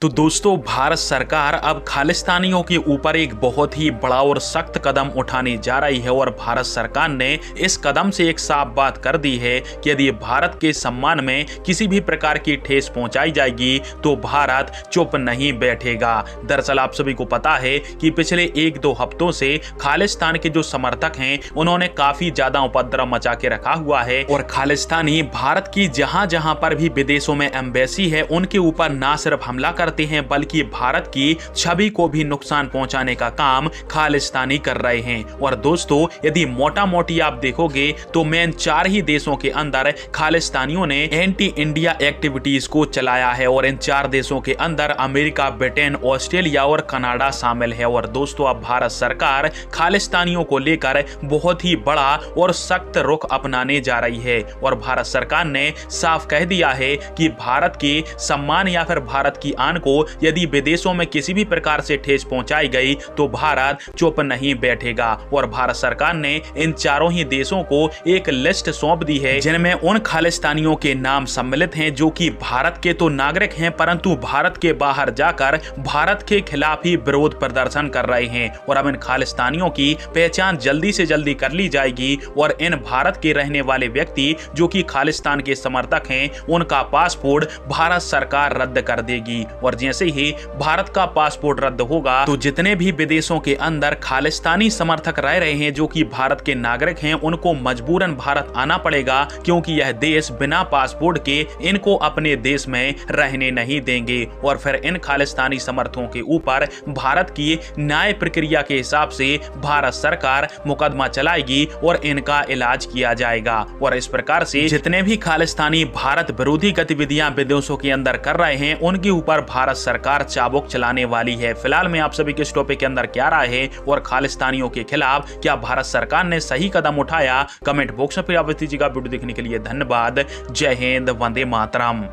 तो दोस्तों, भारत सरकार अब खालिस्तानियों के ऊपर एक बहुत ही बड़ा और सख्त कदम उठाने जा रही है और भारत सरकार ने इस कदम से एक साफ बात कर दी है कि यदि भारत के सम्मान में किसी भी प्रकार की ठेस पहुंचाई जाएगी तो भारत चुप नहीं बैठेगा। दरअसल आप सभी को पता है कि पिछले 1-2 हफ्तों से खालिस्तान के जो समर्थक हैं उन्होंने काफी ज्यादा उपद्रव मचा के रखा हुआ है और खालिस्तानी भारत की जहां जहां पर भी विदेशों में एम्बेसी है उनके ऊपर ना सिर्फ हमला करते हैं बल्कि भारत की छवि को भी नुकसान पहुंचाने का काम खालिस्तानी कर रहे हैं। और दोस्तों, यदि मोटा मोटी आप देखोगे तो मेन 4 ही देशों के अंदर खालिस्तानियों ने एंटी इंडिया एक्टिविटीज को चलाया है और इन 4 देशों के अंदर अमेरिका, ब्रिटेन, ऑस्ट्रेलिया और कनाडा शामिल है। और दोस्तों, अब भारत सरकार खालिस्तानियों को लेकर बहुत ही बड़ा और सख्त रुख अपनाने जा रही है और भारत सरकार ने साफ कह दिया है कि भारत के सम्मान या फिर भारत की आन को यदि विदेशों में किसी भी प्रकार से ठेस पहुंचाई गई तो भारत चुप नहीं बैठेगा। और भारत सरकार ने इन 4 ही देशों को एक लिस्ट सौंप दी है जिनमें उन खालिस्तानियों के नाम सम्मिलित हैं जो कि भारत के तो नागरिक हैं परंतु भारत के बाहर जाकर भारत के खिलाफ ही विरोध प्रदर्शन कर रहे हैं। और अब इन खालिस्तानियों की पहचान जल्दी से जल्दी कर ली जाएगी और इन भारत के रहने वाले व्यक्ति जो कि खालिस्तान के समर्थक हैं उनका पासपोर्ट भारत सरकार रद्द कर देगी। और जैसे ही भारत का पासपोर्ट रद्द होगा तो जितने भी विदेशों के अंदर खालिस्तानी समर्थक रह रहे हैं जो कि भारत के नागरिक हैं उनको मजबूरन भारत आना पड़ेगा, क्योंकि यह देश बिना पासपोर्ट के इनको अपने देश में रहने नहीं देंगे। और फिर इन खालिस्तानी समर्थकों के ऊपर भारत की न्याय प्रक्रिया के हिसाब से भारत सरकार मुकदमा चलाएगी और इनका इलाज किया जाएगा। और इस प्रकार से जितने भी खालिस्तानी भारत विरोधी गतिविधियां विदेशों के अंदर कर रहे हैं उनके ऊपर भारत सरकार चाबुक चलाने वाली है। फिलहाल में आप सभी के इस टॉपिक के अंदर क्या राय है और खालिस्तानियों के खिलाफ क्या भारत सरकार ने सही कदम उठाया, कमेंट बॉक्स में आप दीजिएगा। वीडियो देखने के लिए धन्यवाद। जय हिंद, वंदे मातरम।